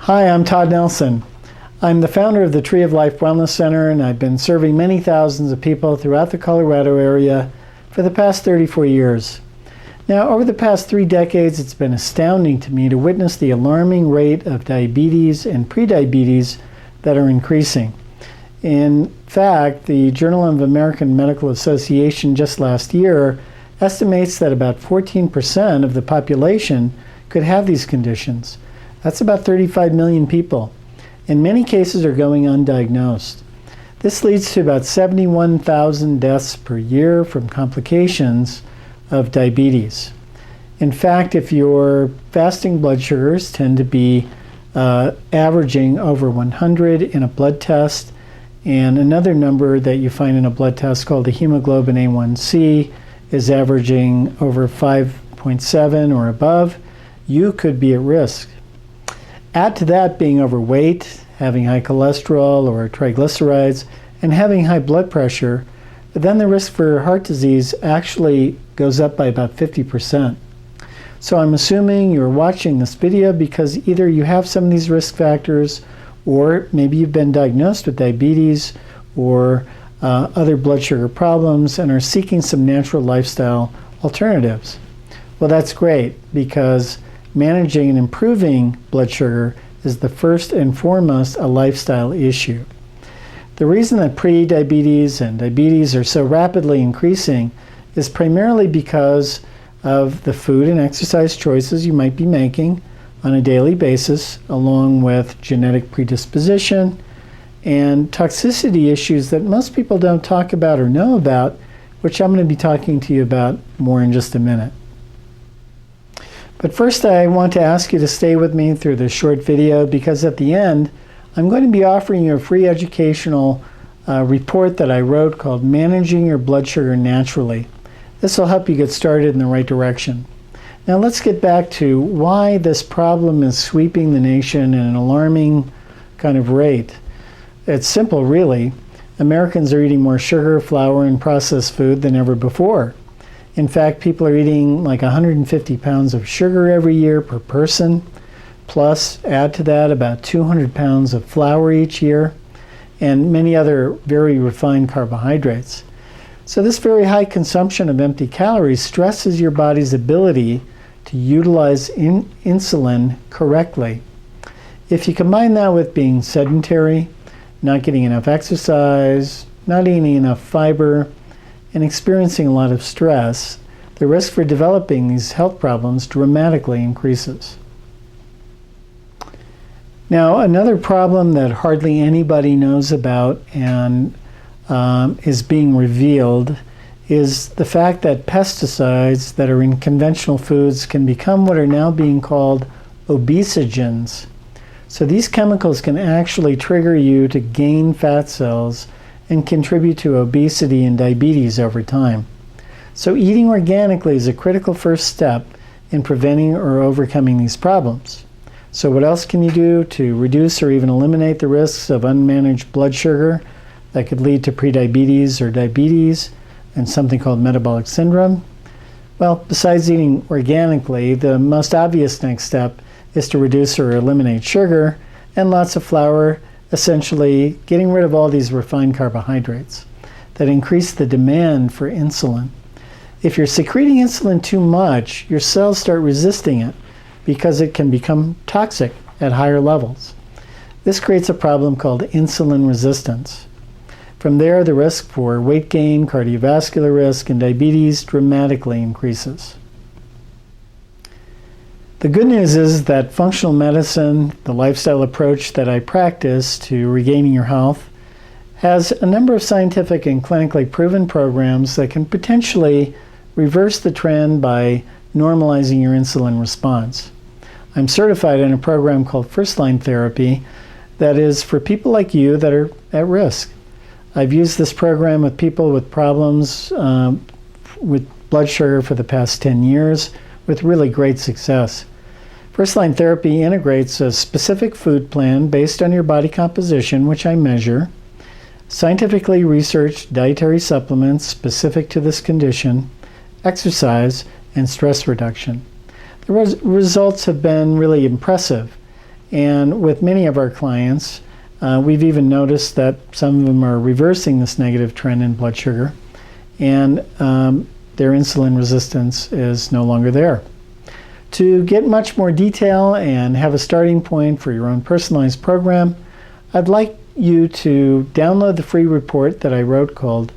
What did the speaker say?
Hi, I'm Todd Nelson. I'm the founder of the Tree of Life Wellness Center, and I've been serving many thousands of people throughout the Colorado area for the past 34 years. Now, over the past 3 decades, it's been astounding to me to witness the alarming rate of diabetes and prediabetes that are increasing. In fact, the Journal of American Medical Association just last year estimates that about 14% of the population could have these conditions. That's about 35 million people. In many cases are going undiagnosed. This leads to about 71,000 deaths per year from complications of diabetes. In fact, if your fasting blood sugars tend to be averaging over 100 in a blood test, and another number that you find in a blood test called the hemoglobin A1C is averaging over 5.7 or above, you could be at risk. Add to that being overweight, having high cholesterol or triglycerides, and having high blood pressure, then the risk for heart disease actually goes up by about 50%. So I'm assuming you're watching this video because either you have some of these risk factors, or maybe you've been diagnosed with diabetes or other blood sugar problems and are seeking some natural lifestyle alternatives. Well, that's great, because managing and improving blood sugar is the first and foremost a lifestyle issue. The reason that pre-diabetes and diabetes are so rapidly increasing is primarily because of the food and exercise choices you might be making on a daily basis, along with genetic predisposition and toxicity issues that most people don't talk about or know about, which I'm going to be talking to you about more in just a minute. But first, I want to ask you to stay with me through this short video, because at the end, I'm going to be offering you a free educational report that I wrote called Managing Your Blood Sugar Naturally. This will help you get started in the right direction. Now let's get back to why this problem is sweeping the nation at an alarming kind of rate. It's simple, really. Americans are eating more sugar, flour, and processed food than ever before. In fact, people are eating like 150 pounds of sugar every year per person, plus add to that about 200 pounds of flour each year, and many other very refined carbohydrates. So this very high consumption of empty calories stresses your body's ability to utilize insulin correctly. If you combine that with being sedentary, not getting enough exercise, not eating enough fiber, and experiencing a lot of stress, the risk for developing these health problems dramatically increases. Now, another problem that hardly anybody knows about and is being revealed is the fact that pesticides that are in conventional foods can become what are now being called obesogens. So these chemicals can actually trigger you to gain fat cells and contribute to obesity and diabetes over time. So eating organically is a critical first step in preventing or overcoming these problems. So what else can you do to reduce or even eliminate the risks of unmanaged blood sugar that could lead to prediabetes or diabetes and something called metabolic syndrome? Well, besides eating organically, the most obvious next step is to reduce or eliminate sugar and lots of flour, essentially getting rid of all these refined carbohydrates that increase the demand for insulin. If you're secreting insulin too much, your cells start resisting it because it can become toxic at higher levels. This creates a problem called insulin resistance. From there, the risk for weight gain, cardiovascular risk, and diabetes dramatically increases. The good news is that functional medicine, the lifestyle approach that I practice to regaining your health, has a number of scientific and clinically proven programs that can potentially reverse the trend by normalizing your insulin response. I'm certified in a program called First Line Therapy that is for people like you that are at risk. I've used this program with people with problems with blood sugar for the past 10 years with really great success. First Line Therapy integrates a specific food plan based on your body composition, which I measure, scientifically researched dietary supplements specific to this condition, exercise, and stress reduction. The results have been really impressive, And with many of our clients, we've even noticed that some of them are reversing this negative trend in blood sugar, and their insulin resistance is no longer there. To get much more detail and have a starting point for your own personalized program, I'd like you to download the free report that I wrote called